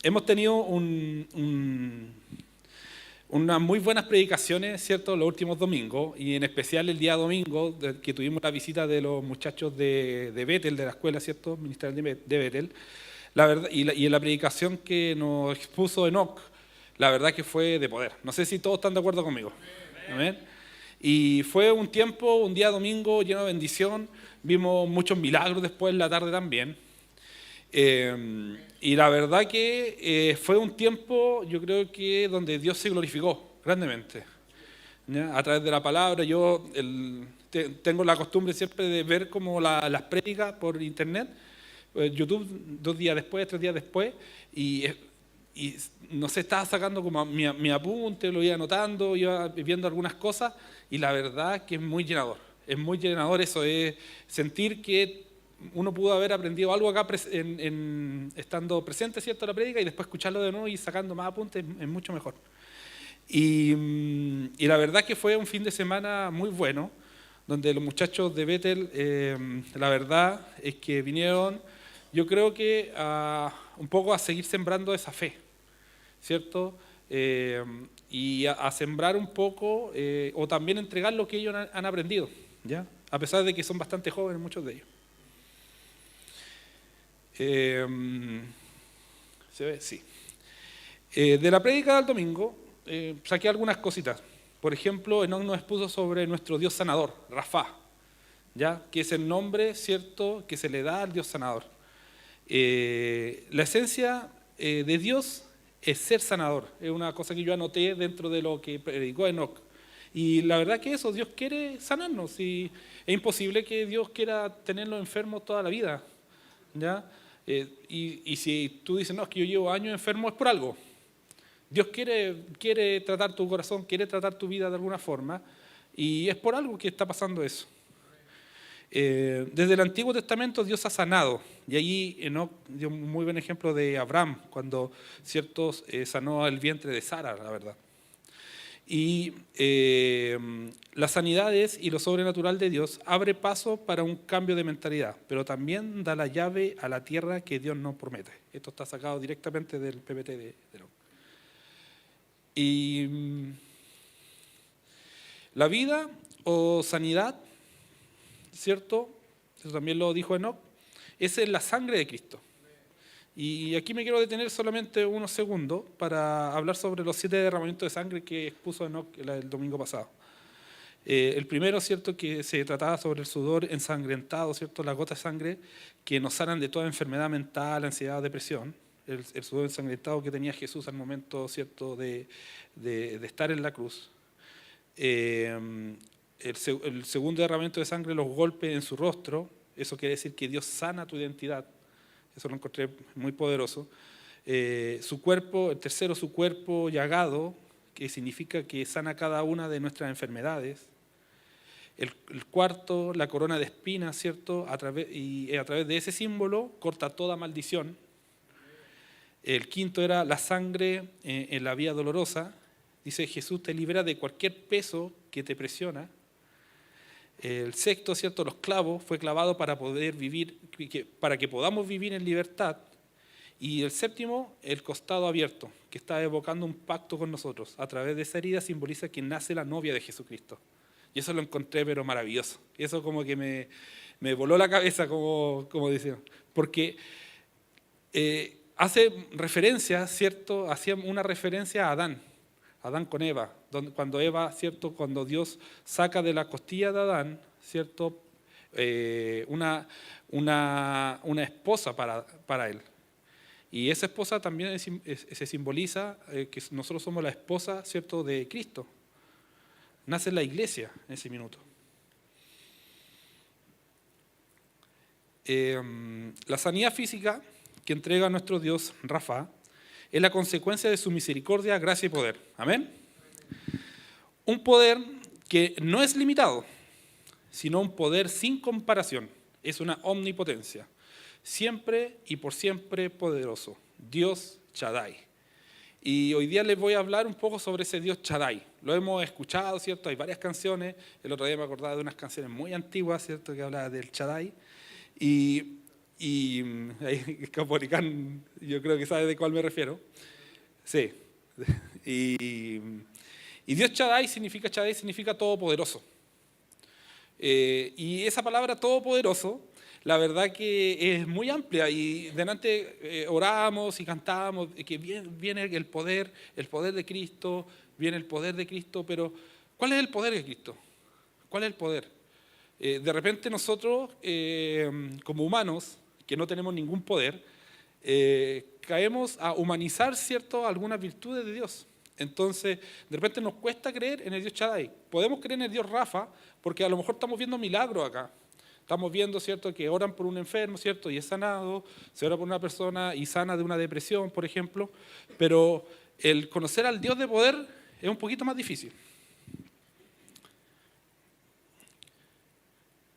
hemos tenido unas muy buenas predicaciones, ¿cierto?, los últimos domingos, y en especial el día domingo, que tuvimos la visita de los muchachos de Bethel, de la escuela, ¿cierto?, ministerial de Bethel. La verdad, y en la predicación que nos expuso Enoch, la verdad que fue de poder. No sé si todos están de acuerdo conmigo. Amén. Y fue un tiempo, un día domingo lleno de bendición. Vimos muchos milagros después en la tarde también. Y la verdad que fue un tiempo, yo creo que donde Dios se glorificó grandemente, ¿ya? A través de la palabra. Yo tengo la costumbre siempre de ver como las prédicas por internet, YouTube, 2 días después, 3 días después, y no sé, estaba sacando como mi apunte, lo iba anotando, iba viendo algunas cosas, y la verdad que es muy llenador. Es muy llenador eso, es sentir que uno pudo haber aprendido algo acá estando presente, ¿cierto?, a la prédica, y después escucharlo de nuevo y sacando más apuntes es mucho mejor. Y la verdad que fue un fin de semana muy bueno, donde los muchachos de Bethel, la verdad es que vinieron, yo creo que un poco a seguir sembrando esa fe, ¿cierto? Y a sembrar un poco, o también entregar lo que ellos han aprendido, ¿ya? A pesar de que son bastante jóvenes muchos de ellos. ¿Se ve? Sí. De la prédica del domingo saqué algunas cositas. Por ejemplo, Enoch nos expuso sobre nuestro Dios sanador, Rafá, ¿ya?, que es el nombre, ¿cierto?, que se le da al Dios sanador. La esencia de Dios es ser sanador. Es una cosa que yo anoté dentro de lo que predicó Enoch. Y la verdad que eso, Dios quiere sanarnos. Y es imposible que Dios quiera tenerlos enfermos toda la vida, ¿ya? Y si tú dices, no, es que yo llevo años enfermo, es por algo. Dios quiere tratar tu corazón, quiere tratar tu vida de alguna forma, y es por algo que está pasando eso. Desde el Antiguo Testamento Dios ha sanado, y allí Enoch dio un muy buen ejemplo de Abraham, cuando ciertos sanó el vientre de Sara, la verdad. Y las sanidades y lo sobrenatural de Dios abre paso para un cambio de mentalidad, pero también da la llave a la tierra que Dios nos promete. Esto está sacado directamente del PPT de Enoch. Y la vida o sanidad, ¿cierto?, eso también lo dijo Enoch, esa es la sangre de Cristo. Y aquí me quiero detener solamente unos segundos para hablar sobre los 7 derramamientos de sangre que expuso Enoch el domingo pasado. El primero, ¿cierto?, que se trataba sobre el sudor ensangrentado, ¿cierto?, las gotas de sangre que nos sanan de toda enfermedad mental, ansiedad, depresión. El sudor ensangrentado que tenía Jesús al momento, ¿cierto?, de estar en la cruz. El segundo derramamiento de sangre, los golpes en su rostro. Eso quiere decir que Dios sana tu identidad. Eso lo encontré muy poderoso. Su cuerpo, el tercero, su cuerpo llagado, que significa que sana cada una de nuestras enfermedades. El cuarto, la corona de espinas, ¿cierto? A través de ese símbolo corta toda maldición. El quinto era la sangre en la vía dolorosa. Dice, Jesús te libera de cualquier peso que te presiona. El sexto, ¿cierto?, los clavos, fue clavado para poder vivir, para que podamos vivir en libertad. Y el séptimo, el costado abierto, que está evocando un pacto con nosotros. A través de esa herida simboliza que nace la novia de Jesucristo. Y eso lo encontré pero maravilloso. Y eso como que me voló la cabeza, como decía. Porque hace referencia, ¿cierto?, hacía una referencia a Adán con Eva, cuando Eva, ¿cierto?, cuando Dios saca de la costilla de Adán, ¿cierto?, una esposa para él. Y esa esposa también se simboliza que nosotros somos la esposa, ¿cierto?, de Cristo. Nace la iglesia en ese minuto. La sanidad física que entrega nuestro Dios, Rafa, es la consecuencia de su misericordia, gracia y poder. Amén. Un poder que no es limitado, sino un poder sin comparación. Es una omnipotencia. Siempre y por siempre poderoso. Dios Shaddai. Y hoy día les voy a hablar un poco sobre ese Dios Shaddai. Lo hemos escuchado, ¿cierto? Hay varias canciones. El otro día me acordaba de unas canciones muy antiguas, ¿cierto?, que hablaban del Shaddai. Y Y ahí Capolicán, yo creo que sabe de cuál me refiero. Sí. Y, y Dios Shaddai significa todopoderoso. Y esa palabra todopoderoso, la verdad que es muy amplia y delante oramos y cantamos que viene el poder de Cristo, viene el poder de Cristo, pero ¿cuál es el poder de Cristo? ¿Cuál es el poder? De repente nosotros, como humanos, que no tenemos ningún poder, caemos a humanizar, ¿cierto?, algunas virtudes de Dios. Entonces, de repente nos cuesta creer en el Dios Shaddai. Podemos creer en el Dios Rafa, porque a lo mejor estamos viendo milagros acá. Estamos viendo, ¿cierto?, que oran por un enfermo, ¿cierto?, y es sanado. Se ora por una persona y sana de una depresión, por ejemplo. Pero el conocer al Dios de poder es un poquito más difícil.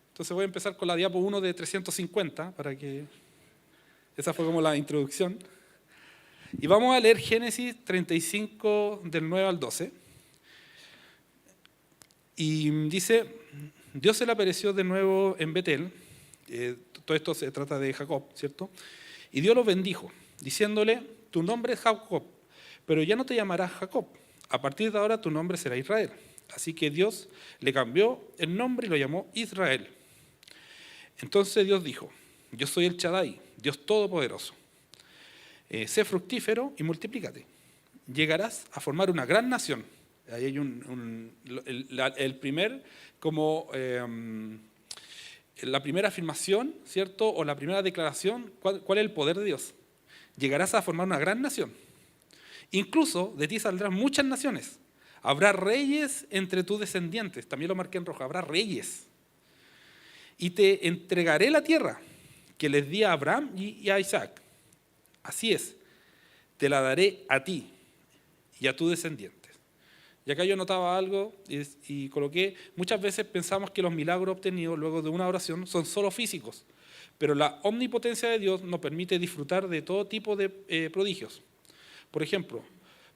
Entonces voy a empezar con la diapo 1 de 350, para que... Esa fue como la introducción. Y vamos a leer Génesis 35, del 9 al 12. Y dice, Dios se le apareció de nuevo en Betel. Todo esto se trata de Jacob, ¿cierto? Y Dios lo bendijo, diciéndole, tu nombre es Jacob, pero ya no te llamarás Jacob. A partir de ahora tu nombre será Israel. Así que Dios le cambió el nombre y lo llamó Israel. Entonces Dios dijo, yo soy el Shaddai, Dios Todopoderoso. Sé fructífero y multiplícate. Llegarás a formar una gran nación. Ahí hay la primera afirmación, ¿cierto? O la primera declaración, ¿cuál es el poder de Dios? Llegarás a formar una gran nación. Incluso de ti saldrán muchas naciones. Habrá reyes entre tus descendientes. También lo marqué en rojo, habrá reyes. Y te entregaré la tierra que les di a Abraham y a Isaac. Así es, te la daré a ti y a tus descendientes. Y acá yo notaba algo y coloqué, muchas veces pensamos que los milagros obtenidos luego de una oración son solo físicos, pero la omnipotencia de Dios nos permite disfrutar de todo tipo de prodigios. Por ejemplo,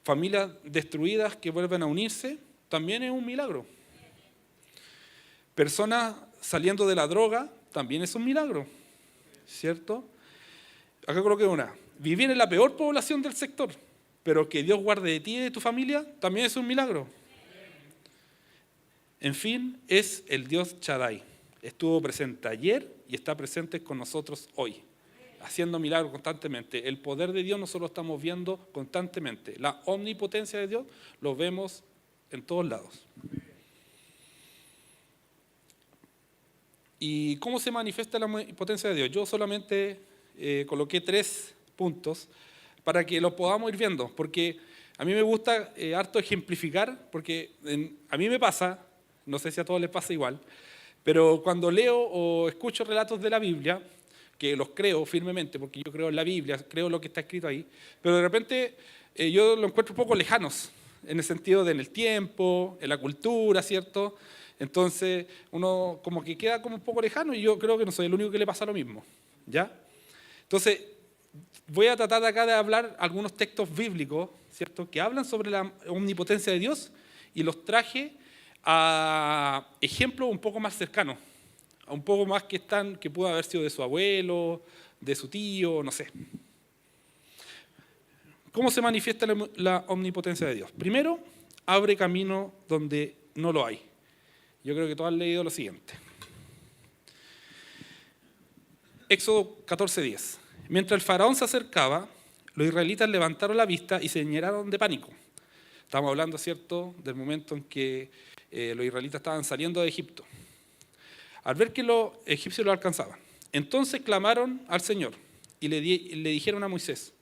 familias destruidas que vuelven a unirse, también es un milagro. Personas saliendo de la droga, también es un milagro, ¿cierto? Acá coloqué una. Vivir en la peor población del sector, pero que Dios guarde de ti y de tu familia, también es un milagro. En fin, es el Dios Shaddai. Estuvo presente ayer y está presente con nosotros hoy, haciendo milagros constantemente. El poder de Dios nosotros lo estamos viendo constantemente. La omnipotencia de Dios lo vemos en todos lados. ¿Y cómo se manifiesta la omnipotencia de Dios? Yo solamente coloqué 3 puntos para que lo podamos ir viendo, porque a mí me gusta harto ejemplificar, porque a mí me pasa, no sé si a todos les pasa igual, pero cuando leo o escucho relatos de la Biblia, que los creo firmemente, porque yo creo en la Biblia, creo lo que está escrito ahí, pero de repente yo lo encuentro un poco lejanos, en el sentido de en el tiempo, en la cultura, ¿cierto? Entonces uno como que queda como un poco lejano y yo creo que no soy el único que le pasa lo mismo, ¿ya? Entonces voy a tratar acá de hablar algunos textos bíblicos, ¿cierto?, que hablan sobre la omnipotencia de Dios y los traje a ejemplos un poco más cercanos, a un poco más que pudo haber sido de su abuelo, de su tío, no sé. ¿Cómo se manifiesta la omnipotencia de Dios? Primero, abre camino donde no lo hay. Yo creo que todos han leído lo siguiente. Éxodo 14:10. Mientras el faraón se acercaba, los israelitas levantaron la vista y se llenaron de pánico. Estamos hablando, ¿cierto?, del momento en que los israelitas estaban saliendo de Egipto. Al ver que los egipcios lo alcanzaban. Entonces clamaron al Señor y le dijeron a Moisés,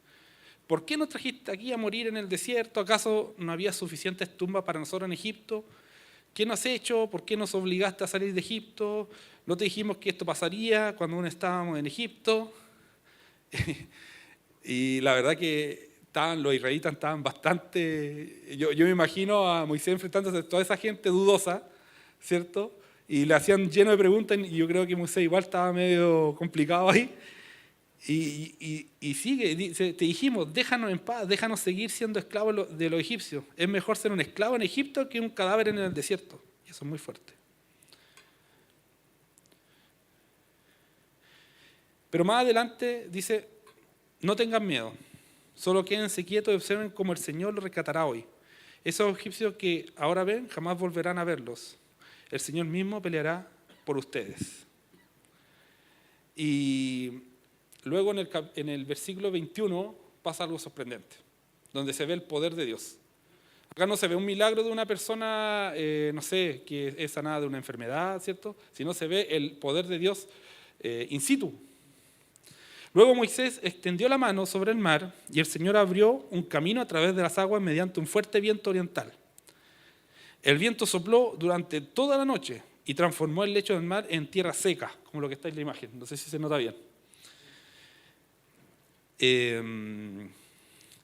¿por qué nos trajiste aquí a morir en el desierto? ¿Acaso no había suficientes tumbas para nosotros en Egipto? ¿Qué nos has hecho? ¿Por qué nos obligaste a salir de Egipto? ¿No te dijimos que esto pasaría cuando aún estábamos en Egipto? Y la verdad que los israelitas estaban bastante... Yo me imagino a Moisés enfrentándose a toda esa gente dudosa, ¿cierto? Y le hacían lleno de preguntas y yo creo que Moisés igual estaba medio complicado ahí. Y sigue, dice, te dijimos, déjanos en paz, déjanos seguir siendo esclavos de los egipcios. Es mejor ser un esclavo en Egipto que un cadáver en el desierto. Y eso es muy fuerte. Pero más adelante dice, no tengan miedo, solo quédense quietos y observen cómo el Señor los rescatará hoy. Esos egipcios que ahora ven jamás volverán a verlos. El Señor mismo peleará por ustedes. Y luego en el versículo 21 pasa algo sorprendente, donde se ve el poder de Dios. Acá no se ve un milagro de una persona, no sé, que es sanada de una enfermedad, ¿cierto? Sino se ve el poder de Dios in situ. Luego Moisés extendió la mano sobre el mar y el Señor abrió un camino a través de las aguas mediante un fuerte viento oriental. El viento sopló durante toda la noche y transformó el lecho del mar en tierra seca, como lo que está en la imagen. No sé si se nota bien.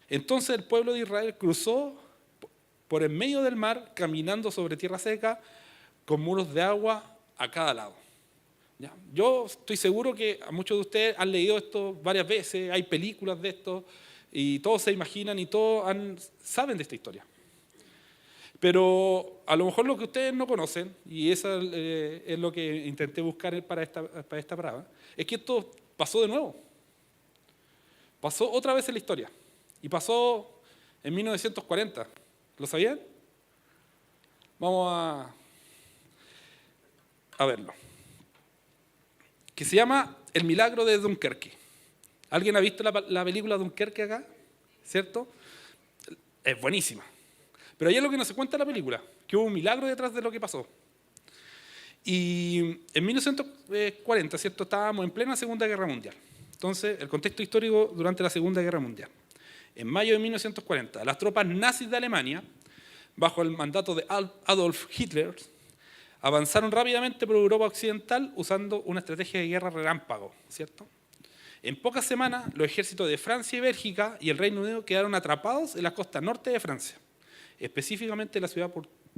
Entonces el pueblo de Israel cruzó por en medio del mar, caminando sobre tierra seca, con muros de agua a cada lado. ¿Ya? Yo estoy seguro que a muchos de ustedes han leído esto varias veces, hay películas de esto, y todos se imaginan y todos saben de esta historia. Pero a lo mejor lo que ustedes no conocen, y eso es lo que intenté buscar para esta prueba, es que esto pasó de nuevo. Pasó otra vez en la historia. Y pasó en 1940. ¿Lo sabían? Vamos a verlo. Que se llama El milagro de Dunkerque. ¿Alguien ha visto la película Dunkerque acá? ¿Cierto? Es buenísima. Pero ahí es lo que nos cuenta la película, que hubo un milagro detrás de lo que pasó. Y en 1940, ¿cierto? Estábamos en plena Segunda Guerra Mundial. Entonces, el contexto histórico durante la Segunda Guerra Mundial. En mayo de 1940, las tropas nazis de Alemania, bajo el mandato de Adolf Hitler, avanzaron rápidamente por Europa Occidental usando una estrategia de guerra relámpago, ¿cierto? En pocas semanas, los ejércitos de Francia y Bélgica y el Reino Unido quedaron atrapados en la costa norte de Francia, específicamente en la ciudad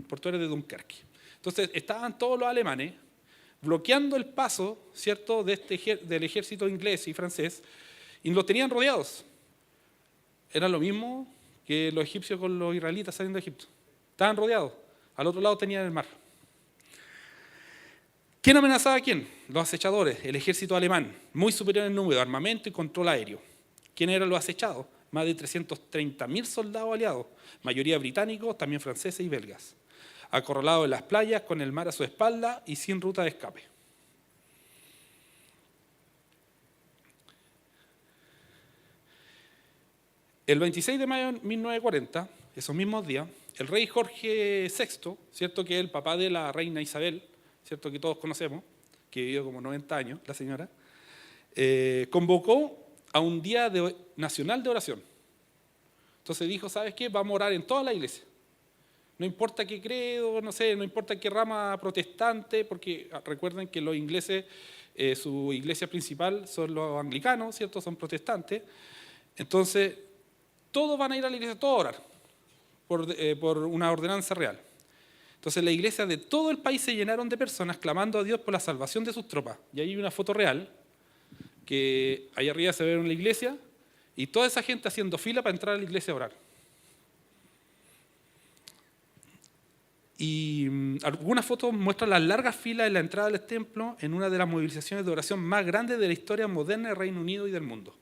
portuaria de Dunkerque. Entonces, estaban todos los alemanes bloqueando el paso, ¿cierto?, del ejército inglés y francés, y los tenían rodeados. Era lo mismo que los egipcios con los israelitas saliendo de Egipto. Estaban rodeados. Al otro lado tenían el mar. ¿Quién amenazaba a quién? Los acechadores, el ejército alemán, muy superior en número, armamento y control aéreo. ¿Quién eran los acechados? Más de 330.000 soldados aliados, mayoría británicos, también franceses y belgas, acorralados en las playas con el mar a su espalda y sin ruta de escape. El 26 de mayo de 1940, esos mismos días, el rey Jorge VI, ¿cierto?, que es el papá de la reina Isabel, ¿cierto?, que todos conocemos, que vivió como 90 años, la señora, convocó a un día nacional de oración. Entonces dijo, ¿sabes qué? Vamos a orar en toda la iglesia. No importa qué credo, no sé, no importa qué rama protestante, porque recuerden que los ingleses, su iglesia principal son los anglicanos, ¿cierto? Son protestantes. Entonces, todos van a ir a la iglesia, todos a orar, por una ordenanza real. Entonces, las iglesias de todo el país se llenaron de personas clamando a Dios por la salvación de sus tropas. Y hay una foto real, que ahí arriba se ve en la iglesia, y toda esa gente haciendo fila para entrar a la iglesia a orar. Y algunas fotos muestran las largas filas en la entrada del templo en una de las movilizaciones de oración más grandes de la historia moderna del Reino Unido y del mundo.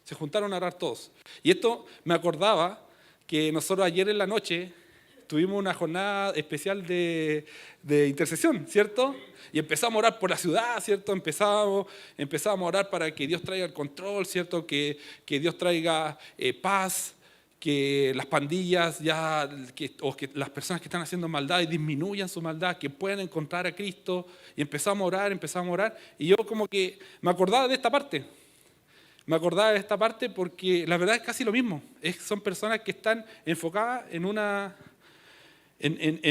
Se juntaron a orar todos. Y esto me acordaba que nosotros ayer en la noche tuvimos una jornada especial de intercesión, ¿cierto? Y empezamos a orar por la ciudad, ¿cierto? Empezamos a orar para que Dios traiga el control, ¿cierto? Que Dios traiga paz, que las pandillas o que las personas que están haciendo maldad disminuyan su maldad, que puedan encontrar a Cristo. Y empezamos a orar, y yo como que me acordaba de esta parte. Me acordaba de esta parte porque la verdad es casi lo mismo. Son personas que están enfocadas en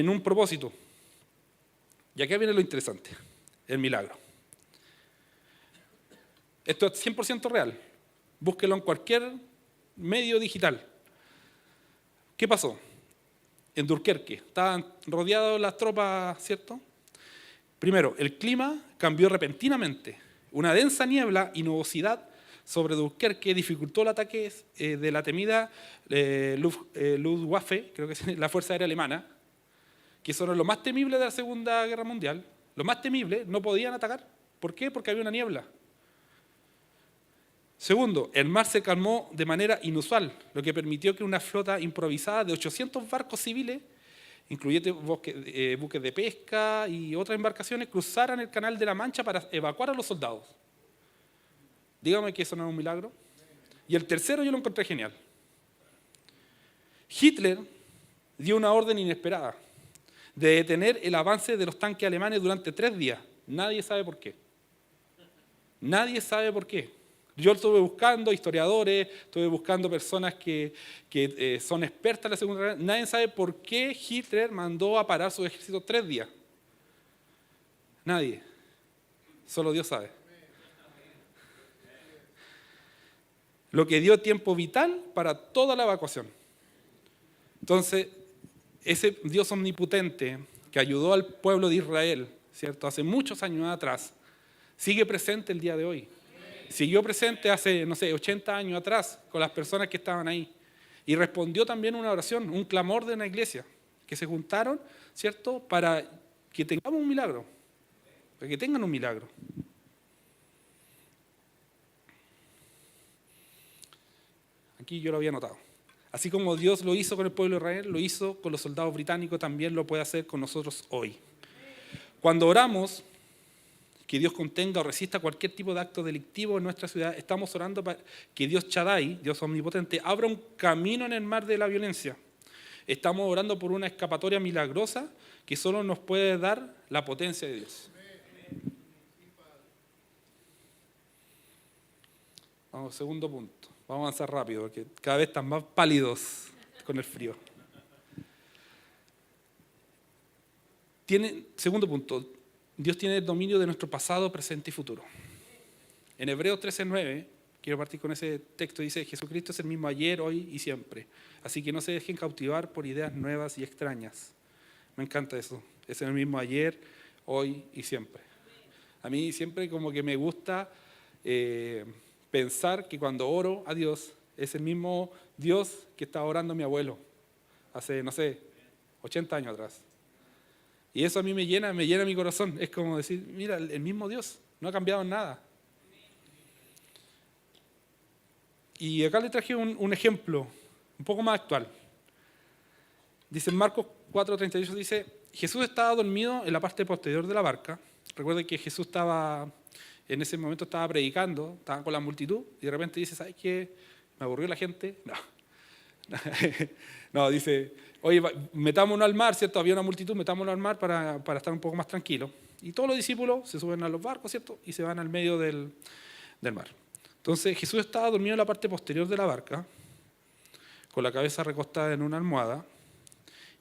un propósito. Y acá viene lo interesante, el milagro. Esto es 100% real. Búsquelo en cualquier medio digital. ¿Qué pasó? En Dunkerque estaban rodeados las tropas, ¿cierto? Primero, el clima cambió repentinamente. Una densa niebla y nubosidad sobre Dunkerque dificultó el ataque de la temida Luftwaffe, creo que es la Fuerza Aérea Alemana, que son los más temibles de la Segunda Guerra Mundial. Los más temibles no podían atacar. ¿Por qué? Porque había una niebla. Segundo, el mar se calmó de manera inusual, lo que permitió que una flota improvisada de 800 barcos civiles, incluyendo buques de pesca y otras embarcaciones, cruzaran el Canal de la Mancha para evacuar a los soldados. Dígame que eso no es un milagro. Y el tercero yo lo encontré genial. Hitler dio una orden inesperada de detener el avance de los tanques alemanes durante 3 días. Nadie sabe por qué. Nadie sabe por qué. Yo estuve buscando historiadores, estuve buscando personas que son expertas en la Segunda Guerra. Nadie sabe por qué Hitler mandó a parar su ejército 3 días. Nadie. Solo Dios sabe. Lo que dio tiempo vital para toda la evacuación. Entonces, ese Dios omnipotente que ayudó al pueblo de Israel, ¿cierto?, hace muchos años atrás, sigue presente el día de hoy. Siguió presente hace, 80 años atrás con las personas que estaban ahí. Y respondió también una oración, un clamor de una iglesia, que se juntaron, ¿cierto?, para que tengamos un milagro, para que tengan un milagro. Aquí yo lo había notado. Así como Dios lo hizo con el pueblo de Israel, lo hizo con los soldados británicos, también lo puede hacer con nosotros hoy. Cuando oramos que Dios contenga o resista cualquier tipo de acto delictivo en nuestra ciudad, estamos orando para que Dios Shaddai, Dios omnipotente, abra un camino en el mar de la violencia. Estamos orando por una escapatoria milagrosa que solo nos puede dar la potencia de Dios. Vamos, segundo punto. Vamos a avanzar rápido porque cada vez están más pálidos con el frío. Segundo punto, Dios tiene el dominio de nuestro pasado, presente y futuro. En Hebreos 13:9, quiero partir con ese texto, dice: Jesucristo es el mismo ayer, hoy y siempre. Así que no se dejen cautivar por ideas nuevas y extrañas. Me encanta eso. Es el mismo ayer, hoy y siempre. A mí siempre como que me gusta pensar que cuando oro a Dios, es el mismo Dios que estaba orando a mi abuelo hace, 80 años atrás. Y eso a mí me llena mi corazón. Es como decir, mira, el mismo Dios, no ha cambiado en nada. Y acá le traje un ejemplo un poco más actual. Dice en Marcos 4:38, dice: Jesús estaba dormido en la parte posterior de la barca. Recuerden que Jesús en ese momento estaba predicando, estaba con la multitud, y de repente dice: ¿sabes qué? ¿Me aburrió la gente? No, dice: oye, metámonos al mar, ¿cierto? Había una multitud, metámonos al mar para estar un poco más tranquilos. Y todos los discípulos se suben a los barcos, ¿cierto? Y se van al medio del mar. Entonces Jesús estaba dormido en la parte posterior de la barca, con la cabeza recostada en una almohada,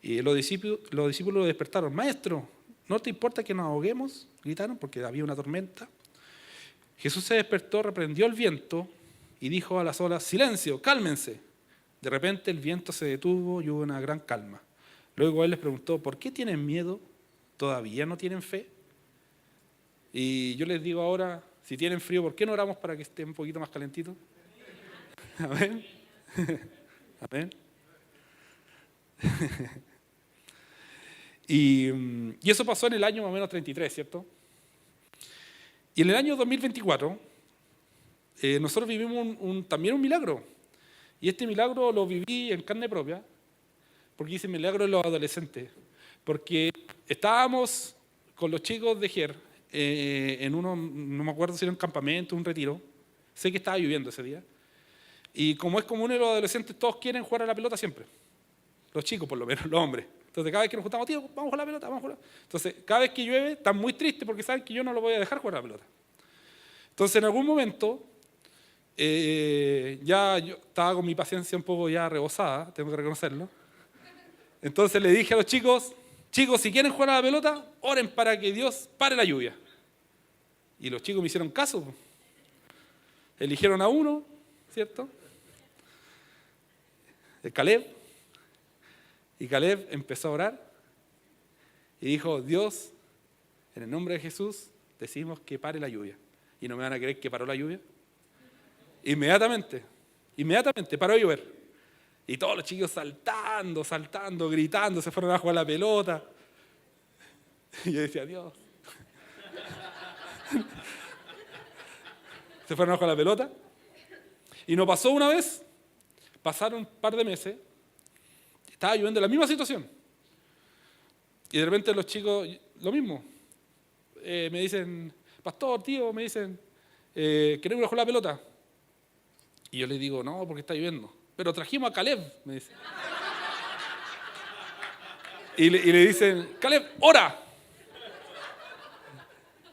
y los discípulos lo despertaron. Maestro, ¿no te importa que nos ahoguemos?, gritaron, porque había una tormenta. Jesús se despertó, reprendió el viento y dijo a las olas: silencio, cálmense. De repente el viento se detuvo y hubo una gran calma. Luego él les preguntó: ¿por qué tienen miedo? ¿Todavía no tienen fe? Y yo les digo ahora, si tienen frío, ¿por qué no oramos para que esté un poquito más calentito? Amén. Amén. Y eso pasó en el año más o menos 33, ¿cierto? Y en el año 2024, nosotros vivimos también un milagro. Y este milagro lo viví en carne propia, porque hice milagro en los adolescentes. Porque estábamos con los chicos de GER en no me acuerdo si era un campamento, un retiro. Sé que estaba lloviendo ese día. Y como es común en los adolescentes, todos quieren jugar a la pelota siempre. Los chicos, por lo menos, los hombres. Entonces, cada vez que nos juntamos, tío, vamos a jugar a la pelota, vamos a jugar. Entonces, cada vez que llueve, están muy tristes porque saben que yo no lo voy a dejar jugar a la pelota. Entonces, en algún momento, ya yo estaba con mi paciencia un poco ya rebosada, tengo que reconocerlo. Entonces le dije a los chicos: chicos, si quieren jugar a la pelota, oren para que Dios pare la lluvia. Y los chicos me hicieron caso. Eligieron a uno, ¿cierto? El Caleb. Y Caleb empezó a orar y dijo: Dios, en el nombre de Jesús, decimos que pare la lluvia. ¿Y no me van a creer que paró la lluvia? Inmediatamente paró de llover. Y todos los chicos saltando, gritando, se fueron a jugar a la pelota. Y yo decía: Dios. Se fueron a jugar a la pelota. Y no pasó una vez, pasaron un par de meses, estaba lloviendo la misma situación. Y de repente los chicos, lo mismo, me dicen, pastor, tío, me dicen, ¿queremos ir a jugar la pelota? Y yo les digo, no, porque está lloviendo. Pero trajimos a Caleb, me dicen. Y le dicen, Caleb, ora.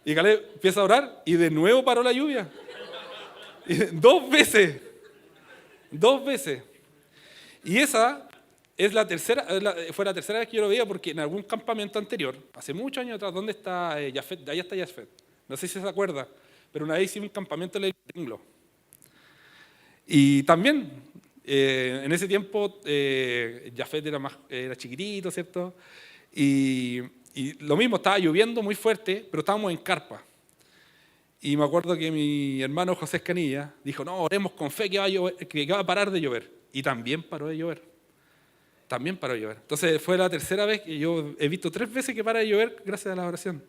Y Caleb empieza a orar y de nuevo paró la lluvia. Y 2 veces. 2 veces. Y esa es la tercera, fue la tercera vez que yo lo veía, porque en algún campamento anterior, hace muchos años atrás, ¿dónde está Jafet? Allá está Jafet. No sé si se acuerda, pero una vez hicimos un campamento en el Gringlo. Y también, en ese tiempo, Jafet era chiquitito, ¿cierto? Y lo mismo, estaba lloviendo muy fuerte, pero estábamos en carpa. Y me acuerdo que mi hermano José Escanilla dijo, no, oremos con fe que va a parar de llover. Y también paró de llover. También paró de llover. Entonces fue la tercera vez que yo he visto 3 veces que para de llover gracias a la oración.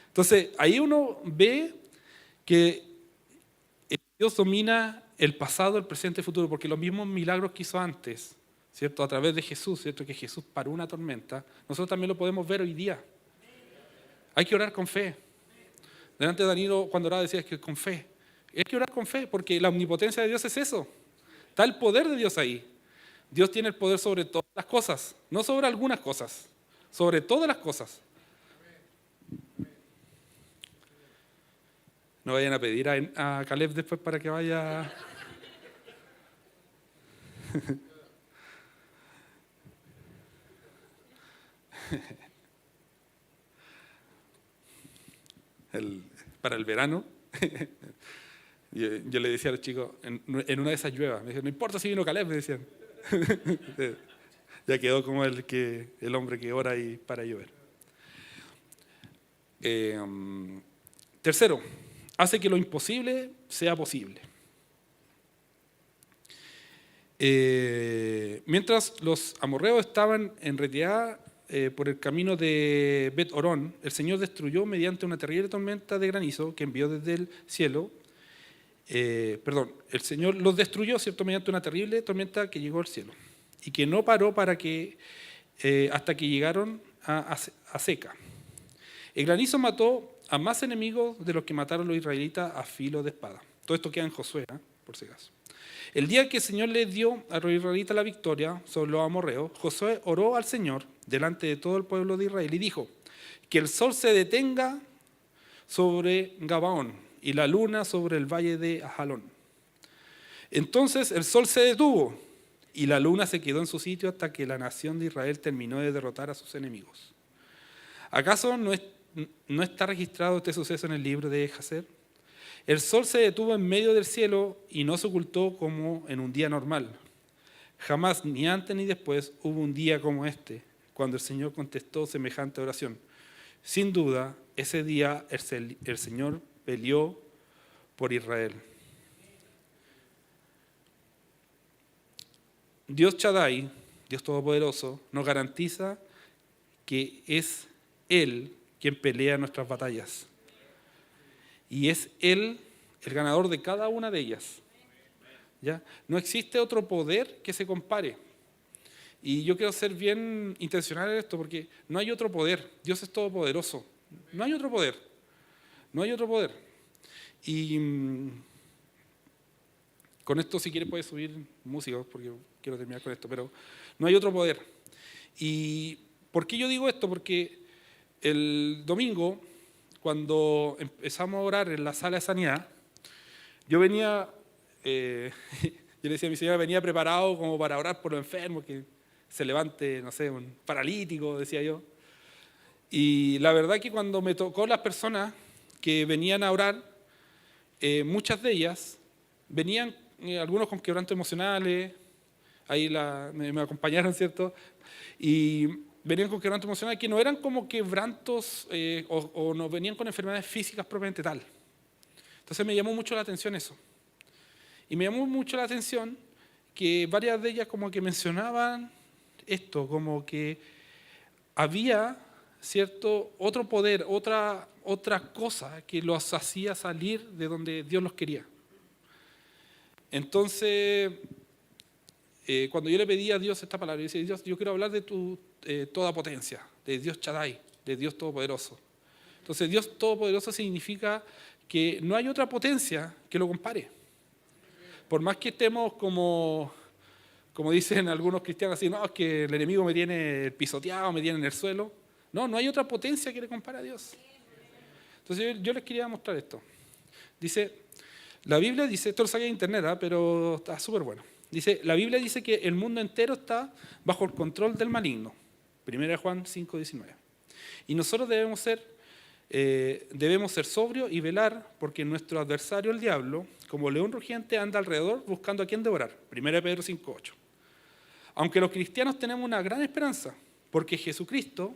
Entonces ahí uno ve que Dios domina el pasado, el presente y el futuro, porque los mismos milagros que hizo antes, ¿cierto? A través de Jesús, ¿cierto? Que Jesús paró una tormenta, nosotros también lo podemos ver hoy día. Hay que orar con fe. Delante de Danilo, cuando oraba, decía que con fe. Hay que orar con fe, porque la omnipotencia de Dios es eso. Está el poder de Dios ahí. Dios tiene el poder sobre todas las cosas, no sobre algunas cosas, sobre todas las cosas. No vayan a pedir a Caleb después para que vaya. Para el verano, yo le decía a los chicos, en una de esas lluevas, me decían, no importa si vino Caleb, me decían. Ya quedó como el hombre que ora y para llover. Tercero, hace que lo imposible sea posible. Mientras los amorreos estaban en retirada por el camino de Bet Orón, el Señor destruyó mediante una terrible tormenta de granizo que envió desde el cielo. El Señor los destruyó, ¿cierto?, mediante una terrible tormenta que llegó al cielo y que no paró hasta que llegaron a Seca. El granizo mató a más enemigos de los que mataron los israelitas a filo de espada. Todo esto queda en Josué, por si acaso. El día que el Señor les dio a los israelitas la victoria sobre los amorreos, Josué oró al Señor delante de todo el pueblo de Israel y dijo, que el sol se detenga sobre Gabaón y la luna sobre el valle de Ajalón. Entonces el sol se detuvo y la luna se quedó en su sitio hasta que la nación de Israel terminó de derrotar a sus enemigos. ¿Acaso no está registrado este suceso en el libro de Jacer? El sol se detuvo en medio del cielo y no se ocultó como en un día normal. Jamás, ni antes ni después, hubo un día como este, cuando el Señor contestó semejante oración. Sin duda, ese día el Señor peleó por Israel. Dios Shaddai, Dios Todopoderoso, nos garantiza que es Él quien pelea nuestras batallas. Y es Él el ganador de cada una de ellas. ¿Ya? No existe otro poder que se compare. Y yo quiero ser bien intencional en esto, porque no hay otro poder. Dios es todopoderoso. No hay otro poder. No hay otro poder. Y con esto, si quieres, puedes subir músicos, porque quiero terminar con esto, pero no hay otro poder. ¿Y por qué yo digo esto? Porque el domingo, cuando empezamos a orar en la sala de sanidad, yo venía, yo le decía a mi señora, venía preparado como para orar por los enfermos, que se levante, no sé, un paralítico, decía yo. Y la verdad que cuando me tocó las personas que venían a orar, muchas de ellas venían, algunos con quebrantos emocionales, ahí me acompañaron, ¿cierto? Y venían con quebrantos emocionales que no eran como quebrantos o no venían con enfermedades físicas propiamente tal. Entonces me llamó mucho la atención eso. Y me llamó mucho la atención que varias de ellas como que mencionaban esto, como que había cierto otro poder, otra cosa que los hacía salir de donde Dios los quería. Entonces, cuando yo le pedí a Dios esta palabra, yo decía, Dios, yo quiero hablar de tu toda potencia, de Dios Shaddai, de Dios Todopoderoso. Entonces, Dios Todopoderoso significa que no hay otra potencia que lo compare. Por más que estemos como dicen algunos cristianos, así, no, es que el enemigo me tiene pisoteado, me tiene en el suelo. No hay otra potencia que le compare a Dios. Entonces, yo les quería mostrar esto. Dice, la Biblia dice, esto lo saqué de internet, pero está súper bueno. Dice, la Biblia dice que el mundo entero está bajo el control del maligno. 1 Juan 5:19. Y nosotros debemos ser sobrios y velar, porque nuestro adversario, el diablo, como león rugiente, anda alrededor buscando a quien devorar. 1 Pedro 5:8. Aunque los cristianos tenemos una gran esperanza, porque Jesucristo,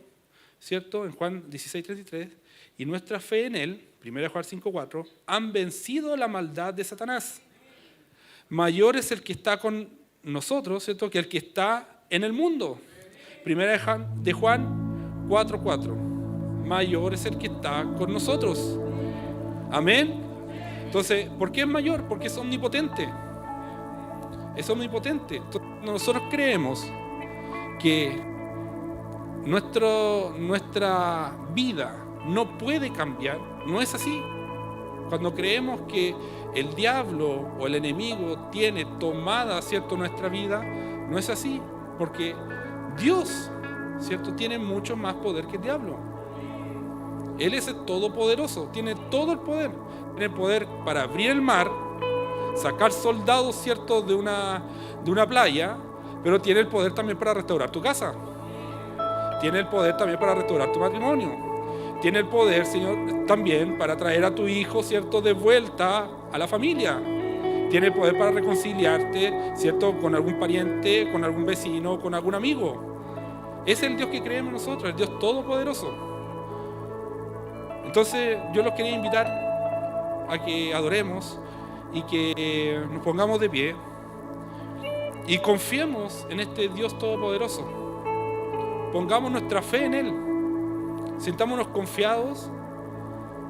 ¿cierto? En Juan 16:33, y nuestra fe en Él, 1 Juan 5:4, han vencido la maldad de Satanás. Mayor es el que está con nosotros, ¿cierto?, que el que está en el mundo. 1 de Juan 4:4. Mayor es el que está con nosotros. Amén. Entonces, ¿por qué es mayor? Porque es omnipotente. Es omnipotente. Entonces, nosotros creemos que nuestra vida no puede cambiar. No es así. Cuando creemos que el diablo o el enemigo tiene tomada, ¿cierto?, nuestra vida, no es así, porque Dios, ¿cierto?, tiene mucho más poder que el diablo. Él es el todopoderoso, tiene todo el poder. Tiene el poder para abrir el mar, sacar soldados, ¿cierto?, de una playa, pero tiene el poder también para restaurar tu casa. Tiene el poder también para restaurar tu matrimonio. Tiene el poder, Señor, también para traer a tu hijo, ¿cierto?, de vuelta a la familia. Tiene el poder para reconciliarte, ¿cierto?, con algún pariente, con algún vecino, con algún amigo. Es el Dios que creemos nosotros, el Dios todopoderoso. Entonces, yo los quería invitar a que adoremos y que nos pongamos de pie y confiemos en este Dios todopoderoso. Pongamos nuestra fe en Él. Sintámonos confiados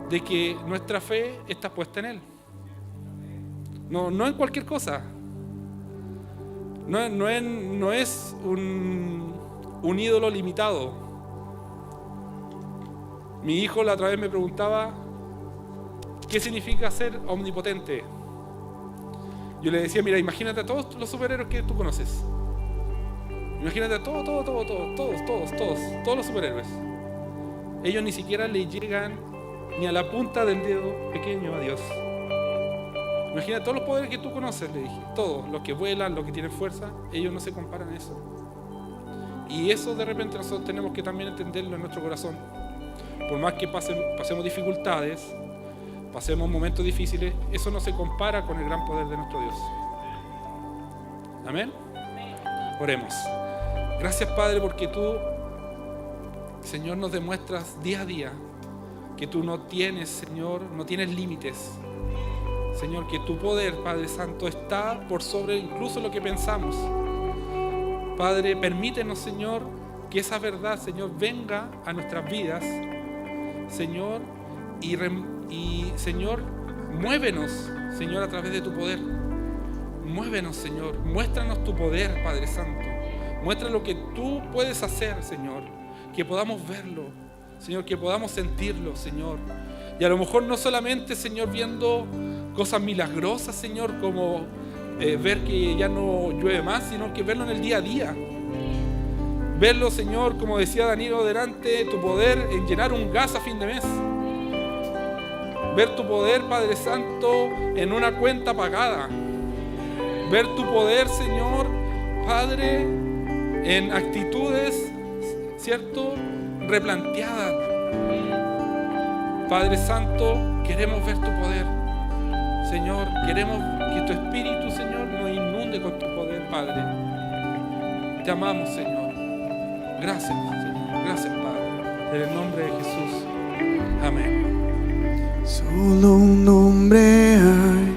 de que nuestra fe está puesta en Él. No en cualquier cosa. No es un ídolo limitado. Mi hijo la otra vez me preguntaba, ¿qué significa ser omnipotente? Yo le decía, mira, imagínate a todos los superhéroes que tú conoces. Imagínate a todos los superhéroes. Ellos ni siquiera le llegan ni a la punta del dedo pequeño a Dios. Imagina todos los poderes que tú conoces, le dije. Todos, los que vuelan, los que tienen fuerza, ellos no se comparan a eso. Y eso de repente nosotros tenemos que también entenderlo en nuestro corazón. Por más que pasemos dificultades, pasemos momentos difíciles, eso no se compara con el gran poder de nuestro Dios. Amén. Oremos. Gracias, Padre, porque tú, Señor, nos demuestras día a día que tú no tienes, Señor, no tienes límites. Señor, que tu poder, Padre Santo, está por sobre incluso lo que pensamos. Padre, permítenos, Señor, que esa verdad, Señor, venga a nuestras vidas, Señor, y Señor, muévenos, Señor, a través de tu poder. Muévenos, Señor, muéstranos tu poder, Padre Santo. Muestra lo que tú puedes hacer, Señor, que podamos verlo, Señor, que podamos sentirlo, Señor. Y a lo mejor no solamente, Señor, viendo cosas milagrosas, Señor, como ver que ya no llueve más, sino que verlo en el día a día. Verlo, Señor, como decía Danilo delante, tu poder en llenar un gas a fin de mes. Ver tu poder, Padre Santo, en una cuenta pagada. Ver tu poder, Señor, Padre, en actitudes, ¿cierto?, replanteadas. Padre Santo, queremos ver tu poder. Señor, queremos que tu Espíritu, Señor, nos inunde con tu poder, Padre. Te amamos, Señor. Gracias, Señor. Gracias, Padre. En el nombre de Jesús. Amén. Solo un nombre hay